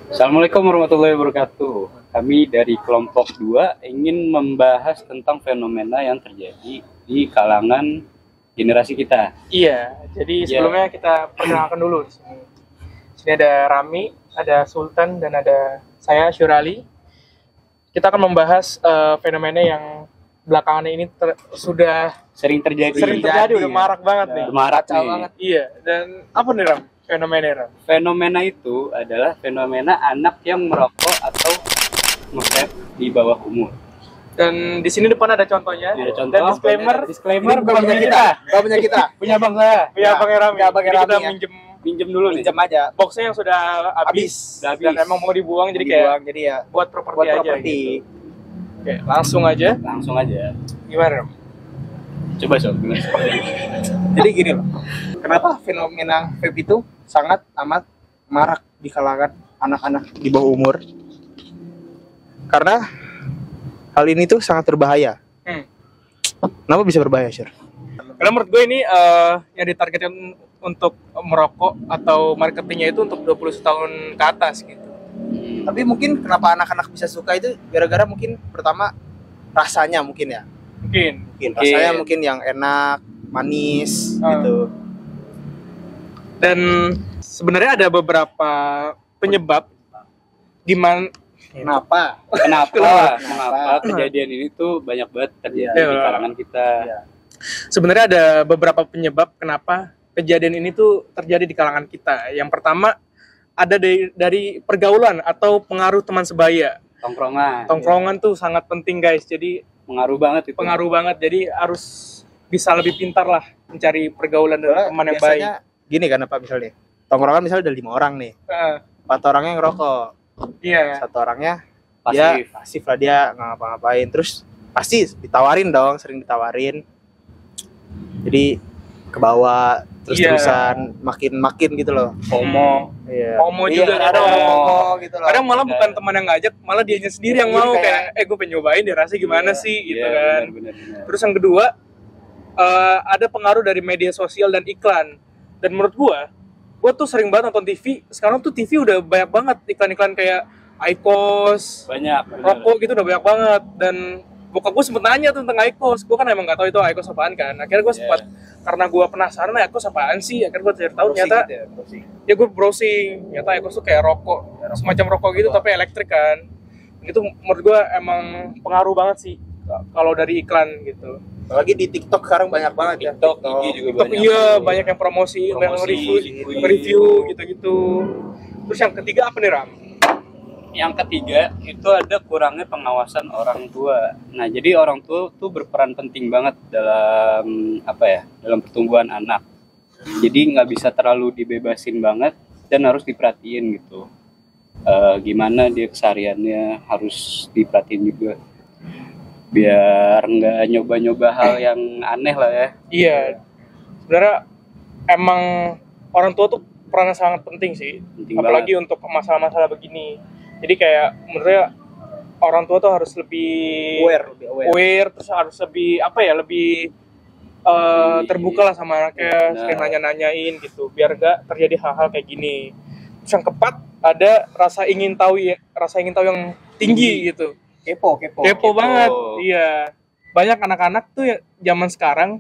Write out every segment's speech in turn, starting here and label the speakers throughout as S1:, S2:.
S1: Assalamualaikum warahmatullahi wabarakatuh. Kami dari kelompok 2 ingin membahas tentang fenomena yang terjadi di kalangan generasi kita.
S2: Iya, jadi
S1: Iya.
S2: sebelumnya kita perkenalkan dulu di sini. Di sini ada Rami, ada Sultan, dan ada saya Syurali. Kita akan membahas fenomena yang belakangan ini sudah
S1: Sering terjadi.
S2: sering terjadi, udah marak banget nih.
S1: Udah marak
S2: Kacau
S1: nih.
S2: banget. Iya, dan apa nih Ram? Fenomena Ram?
S1: Fenomena itu adalah fenomena anak yang merokok atau nge-vape di bawah umur.
S2: Dan di sini depan ada contohnya.
S1: Ada contoh.
S2: Dan disclaimer
S3: Ini bukan punya kita, bukan punya kita.
S1: Punya bang saya.
S2: Punya Bang Rami.
S3: Punya Bang
S2: Jadi kita
S3: Rami, ya.
S2: minjem
S1: Dulu nih.
S3: Pinjam aja.
S2: boxnya yang sudah habis.
S1: Udah habis.
S2: Dan emang mau dibuang jadi kayak
S3: Dibuang, jadi ya
S2: buat properti
S3: buat
S2: aja
S3: properti.
S2: gitu. Oke, langsung aja.
S1: Langsung aja.
S2: Gimana Ram?
S1: Coba sob.
S3: Jadi gini loh. Kenapa fenomena vape itu sangat amat marak di kalangan anak-anak di bawah umur? Karena hal ini tuh sangat berbahaya. Kenapa bisa berbahaya, Syur?
S2: Karena menurut gue ini yang ditargetkan untuk merokok atau marketingnya itu untuk 20 tahun ke atas gitu.
S3: Tapi mungkin kenapa anak-anak bisa suka itu gara-gara mungkin pertama rasanya mungkin ya.
S2: Mungkin.
S3: Rasanya mungkin yang enak, manis gitu.
S2: Dan sebenarnya ada beberapa penyebab di mana
S3: Kenapa?
S1: Kenapa kejadian ini tuh banyak banget terjadi
S2: Iya.
S1: di kalangan kita?
S2: sebenarnya ada beberapa penyebab kenapa kejadian ini tuh terjadi di kalangan kita. Yang pertama ada dari pergaulan atau pengaruh teman sebaya. Tongkrongan tuh sangat penting guys. Jadi
S1: Pengaruh banget itu.
S2: pengaruh banget. Jadi harus bisa lebih pintar lah mencari pergaulan dan
S3: Soalnya
S2: teman yang baik.
S3: biasanya gini kan apa misalnya tongkrongan misalnya ada 5 orang nih, 4 orangnya ngerokok,
S2: Iya.
S3: 1 orangnya
S1: Pasif.
S3: dia pasif lah, dia nggak ngapa-ngapain, terus pasti ditawarin dong, sering ditawarin, jadi ke bawah terus-terusan makin gitu loh.
S1: FOMO.
S3: Iya.
S2: FOMO
S3: Iya,
S2: juga
S3: ada
S2: kadang.
S3: FOMO gitu loh.
S2: Kadang malah bukan teman yang ngajak, malah dianya sendiri yang
S3: Sendiri
S2: mau
S3: kayak,
S2: kayak gue pengen nyobain deh rasanya gimana sih gitu
S1: Iya,
S2: kan.
S1: benar.
S2: Terus yang kedua ada pengaruh dari media sosial dan iklan. Dan menurut gue tuh sering banget nonton TV. Sekarang tuh TV udah banyak banget iklan-iklan kayak IQOS,
S1: Banyak.
S2: rokok gitu udah banyak banget. Dan bokap gue sempet nanya tuh tentang IQOS. Gue kan emang gak tahu itu IQOS apaan kan. Akhirnya gue sempat, karena gue penasaran IQOS apaan sih. Akhirnya gue cari tahu ternyata ya gue browsing, ternyata IQOS tuh kayak rokok, semacam rokok gitu tapi elektrik kan. Itu menurut gue emang pengaruh banget sih kalau dari iklan gitu.
S3: Apalagi di TikTok sekarang banyak banget ya.
S1: TikTok, IG juga
S2: TikTok iya banyak yang promosi, yang review gitu-gitu. Terus yang ketiga apa nih Ram?
S1: Yang ketiga itu ada kurangnya pengawasan orang tua. Nah, jadi orang tua tuh berperan penting banget dalam dalam pertumbuhan anak. Jadi nggak bisa terlalu dibebasin banget dan harus diperhatiin gitu. Gimana dia kesehariannya harus diperhatiin juga. Biar nggak nyoba-nyoba hal yang aneh lah ya.
S2: Iya, sebenarnya emang orang tua tuh perannya sangat penting sih,
S1: Penting
S2: apalagi untuk masalah-masalah begini. Jadi kayak menurutnya orang tua tuh harus lebih aware, terus harus lebih lebih terbuka lah sama anaknya,
S1: Benar.
S2: sering nanya-nanyain gitu, biar nggak terjadi hal-hal kayak gini. Terus yang keempat ada rasa ingin tahu yang tinggi gitu. Kepo banget, iya. Banyak anak-anak tuh zaman sekarang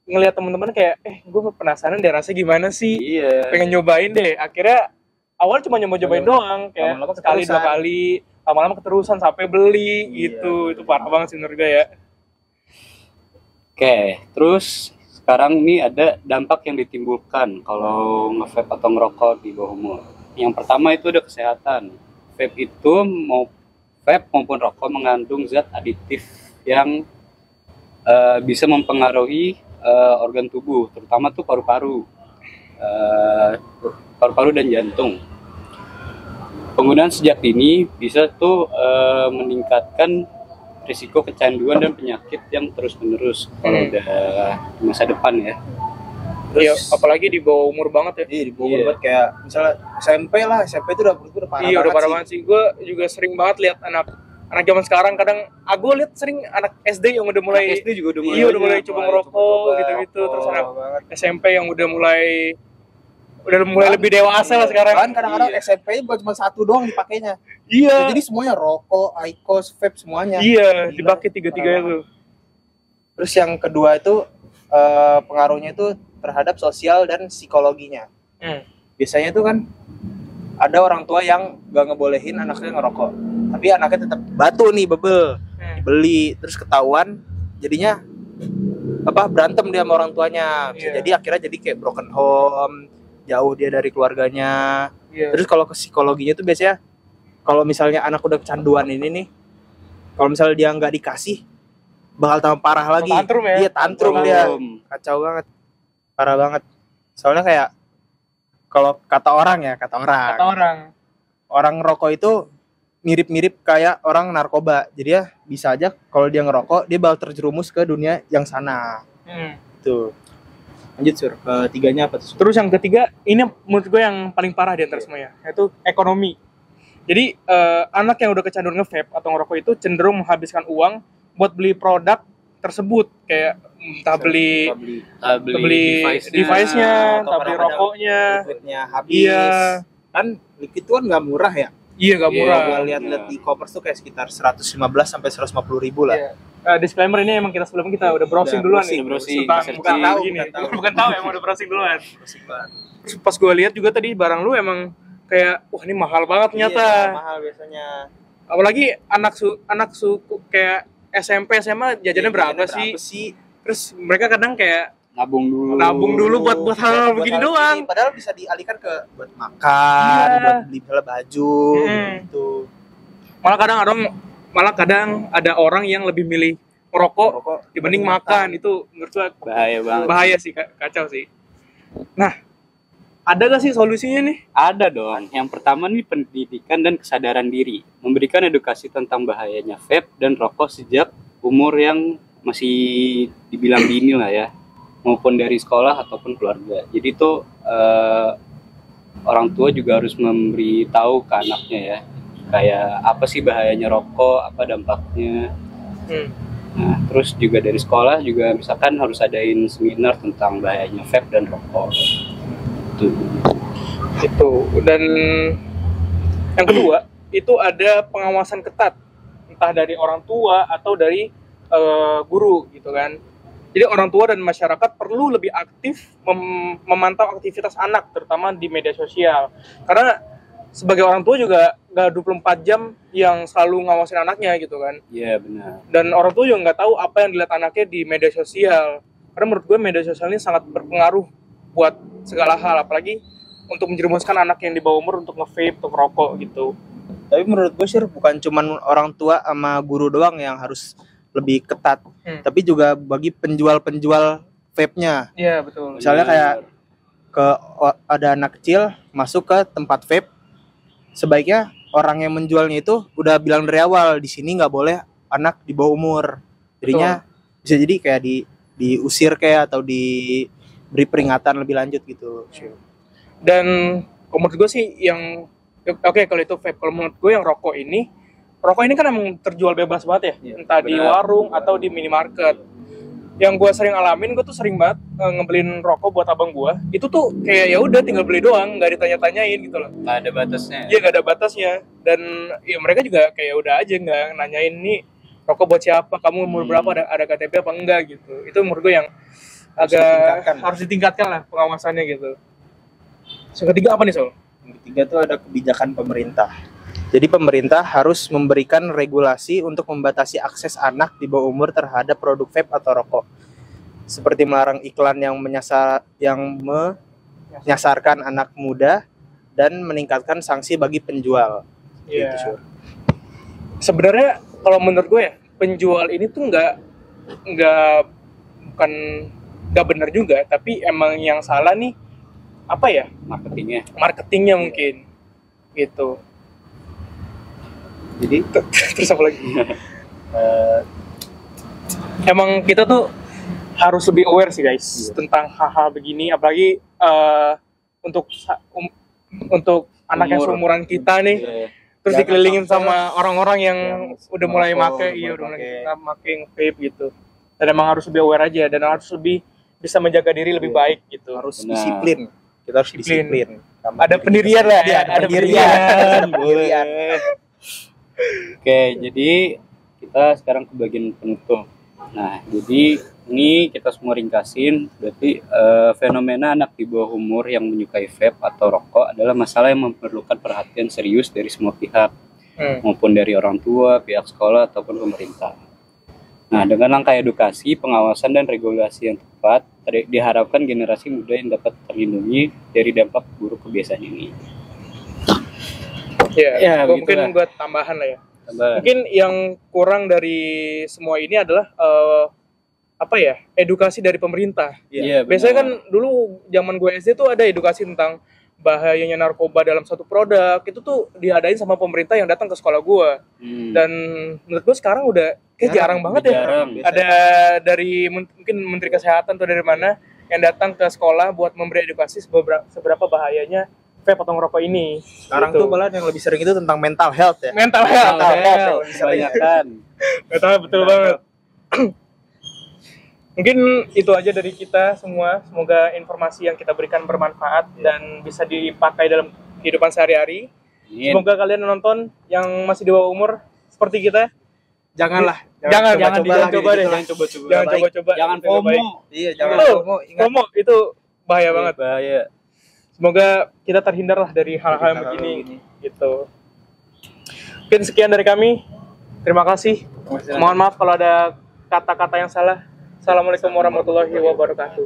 S2: ngelihat teman-teman kayak, gue penasaran deh rasanya gimana sih,
S1: Iya.
S2: pengen nyobain deh. Akhirnya awal cuma nyobain doang, kayak
S3: Lama-lama
S2: sekali
S3: keterusan.
S2: 2 kali, lama-lama keterusan sampai beli gitu. Itu parah banget sih menurut gue ya.
S1: Oke, terus sekarang ini ada dampak yang ditimbulkan kalau nge-vape atau ngerokok di bawah umur. Yang pertama itu ada kesehatan. Vape itu vape maupun rokok mengandung zat adiktif yang bisa mempengaruhi organ tubuh, terutama tuh paru-paru dan jantung. Penggunaan sejak dini bisa tuh meningkatkan risiko kecanduan dan penyakit yang terus-menerus kalau udah di masa depan ya.
S2: Iya, apalagi di bawah umur banget ya.
S3: Iya, di bawah buat kayak misalnya SMP itu udah parah
S2: Iya, udah parah
S3: sih.
S2: banget sih. Gue juga sering banget lihat anak zaman sekarang. Kadang gue lihat sering anak SD yang udah mulai
S1: Anak SD juga udah
S2: udah mulai coba ngerokok
S3: coba-coba
S2: gitu-gitu. Terus anak
S3: banget.
S2: SMP yang udah mulai udah mulai lebih dewasa lah sekarang.
S3: Kan kadang-kadang SMP bukan cuma satu doang dipakainya.
S2: Iya.
S3: Jadi semuanya rokok, IQOS, vape semuanya.
S2: Iya,
S3: Gila,
S2: dipakai tiga-tiganya
S3: parah
S2: tuh.
S3: Terus yang kedua itu pengaruhnya itu terhadap sosial dan psikologinya. Biasanya tuh kan ada orang tua yang gak ngebolehin anaknya ngerokok, tapi anaknya tetap batu nih bebel, dibeli, terus ketahuan, jadinya berantem dia sama orang tuanya. Bisa jadi akhirnya jadi kayak broken home, jauh dia dari keluarganya. Terus kalau ke psikologinya tuh biasanya kalau misalnya anak udah kecanduan ini nih, kalau misalnya dia nggak dikasih bakal tambah parah lagi.
S2: Tantrum ya?
S3: Iya, tantrum dia. Kacau banget. Parah banget. Soalnya kayak kalau kata orang rokok itu mirip-mirip kayak orang narkoba. Jadi ya bisa aja kalau dia ngerokok dia bakal terjerumus ke dunia yang sana. Tuh. Lanjut Sur, ketiganya apa tuh?
S2: Terus yang ketiga, ini menurut gue yang paling parah di antara semuanya, yaitu ekonomi. Jadi anak yang udah kecanduan nge-vape atau ngerokok itu cenderung menghabiskan uang buat beli produk tersebut, kayak entah beli device-nya, entah beli rokoknya.
S3: Liquidnya habis.
S2: Iya.
S3: Kan liquid itu kan nggak murah ya.
S2: Iya, gak murah.
S3: Gue lihat di e-commerce tuh kayak sekitar 115 sampai 150 ribu lah.
S2: Iya. Disclaimer ini emang sebelum kita udah browsing duluan nih. Bukan tahu emang udah browsing duluan. Terus pas gue lihat juga tadi barang lu emang kayak wah ini mahal banget ternyata.
S3: Iya, mahal biasanya.
S2: Apalagi anak suku kayak SMP SMA jajannya berapa sih? Terus mereka kadang kayak
S1: nabung
S2: dulu buat hal begini doang.
S3: Ini, padahal bisa dialihkan ke buat makan, buat beli baju gitu.
S2: Malah kadang ada orang yang lebih milih merokok dibanding makan. Itu menurut gua
S1: bahaya banget.
S2: Bahaya sih, kacau sih. Nah, ada gak sih solusinya nih?
S1: Ada dong. Yang pertama nih pendidikan dan kesadaran diri. Memberikan edukasi tentang bahayanya vape dan rokok sejak umur yang masih dibilang dini lah ya, maupun dari sekolah ataupun keluarga. Jadi itu orang tua juga harus memberitahu ke anaknya ya, kayak apa sih bahayanya rokok, apa dampaknya. Nah, terus juga dari sekolah juga misalkan harus adain seminar tentang bahayanya vape dan rokok.
S2: Itu. Dan yang kedua, itu ada pengawasan ketat, entah dari orang tua atau dari guru gitu kan. Jadi orang tua dan masyarakat perlu lebih aktif memantau aktivitas anak, terutama di media sosial. Karena sebagai orang tua juga gak 24 jam yang selalu ngawasin anaknya gitu kan.
S1: Iya, benar.
S2: Dan orang tua juga nggak tahu apa yang dilihat anaknya di media sosial. Karena menurut gue media sosial ini sangat berpengaruh buat segala hal, apalagi untuk menjerumuskan anak yang di bawah umur untuk nge-vape, untuk ngerokok gitu.
S3: Tapi menurut gue sih bukan cuman orang tua sama guru doang yang harus lebih ketat, tapi juga bagi penjual-penjual vape-nya.
S2: Iya, betul.
S3: Misalnya kayak ada anak kecil masuk ke tempat vape, sebaiknya orang yang menjualnya itu udah bilang dari awal di sini nggak boleh anak di bawah umur. Jadinya bisa jadi kayak diusir kayak atau diberi peringatan lebih lanjut gitu.
S2: Dan menurut gue sih yang oke, kalau itu vape, kalau menurut gue yang rokok ini kan emang terjual bebas banget ya, entah di warung atau di minimarket. Yang gue sering alamin, gue tuh sering banget ngebeliin rokok buat abang gue. Itu tuh kayak ya udah tinggal beli doang, nggak ditanya-tanyain gitu loh.
S1: Nggak ada batasnya.
S2: Iya, nggak ada batasnya. Dan ya mereka juga kayak udah aja nggak nanyain nih rokok buat siapa, kamu umur berapa, ada KTP apa enggak gitu. Itu menurut gue yang harus ditingkatkan lah pengawasannya gitu. Yang ketiga apa nih Sol?
S3: Yang ketiga tuh ada kebijakan pemerintah. Jadi pemerintah harus memberikan regulasi untuk membatasi akses anak di bawah umur terhadap produk vape atau rokok. Seperti melarang iklan yang menyasarkan anak muda dan meningkatkan sanksi bagi penjual.
S2: Iya.
S3: Gitu,
S2: sebenarnya kalau menurut gue ya, penjual ini tuh bukan benar juga, tapi emang yang salah nih apa ya? Marketingnya mungkin. Gitu.
S3: Jadi
S2: terus apa lagi? Emang kita tuh harus lebih aware sih guys tentang hal-hal begini, apalagi untuk anak yang seumuran kita nih, terus dikelilingin sama orang-orang yang udah mulai make vape gitu. Dan emang harus lebih aware aja, dan harus lebih bisa menjaga diri lebih baik gitu.
S3: Harus disiplin. kita harus disiplin. Sama
S2: Ada
S3: diri
S2: pendirian
S3: kita
S2: lah
S3: sendiri.
S2: ya,
S3: Ada
S2: ada
S3: pendirian.
S1: Boleh. Oke, jadi kita sekarang ke bagian penutup. Nah, jadi ini kita semua ringkasin, berarti fenomena anak di bawah umur yang menyukai vape atau rokok adalah masalah yang memerlukan perhatian serius dari semua pihak, maupun dari orang tua, pihak sekolah, ataupun pemerintah. Nah, dengan langkah edukasi, pengawasan, dan regulasi yang tepat, diharapkan generasi muda yang dapat terlindungi dari dampak buruk kebiasaan ini.
S2: Ya, mungkin
S1: begitulah.
S2: gue tambahan lah ya.
S1: Tambah.
S2: Mungkin yang kurang dari semua ini adalah edukasi dari pemerintah.
S1: Iya,
S2: Biasanya
S1: benar.
S2: kan dulu zaman gue SD tuh ada edukasi tentang bahayanya narkoba dalam satu produk, itu tuh diadain sama pemerintah yang datang ke sekolah gue. Dan menurut gue sekarang udah kayak jarang banget ya.
S1: jarang.
S2: Ada dari mungkin Menteri Kesehatan atau dari mana yang datang ke sekolah buat memberi edukasi seberapa bahayanya vape atau ngerokok ini.
S3: Sekarang
S2: Gitu.
S3: tuh malah yang lebih sering itu tentang mental health ya.
S2: mental health.
S1: Kebanyakan.
S2: Betul banget. Mungkin itu aja dari kita semua. Semoga informasi yang kita berikan bermanfaat dan bisa dipakai dalam kehidupan sehari-hari.
S1: Amin.
S2: Semoga kalian nonton yang masih di bawah umur seperti kita.
S3: Janganlah.
S2: Jangan
S3: coba-coba
S2: coba deh.
S1: Jangan coba-coba.
S2: Jangan
S3: Baik.
S2: coba-coba.
S1: Jangan
S2: Itu nggak baik.
S1: FOMO.
S3: Iya, jangan
S2: Betul.
S3: FOMO. Ingat.
S2: FOMO itu bahaya banget.
S1: Bahaya.
S2: Semoga kita terhindar lah dari hal-hal yang begini. Gitu. Mungkin sekian dari kami. Terima kasih. Mohon maaf kalau ada kata-kata yang salah. Assalamualaikum warahmatullahi wabarakatuh.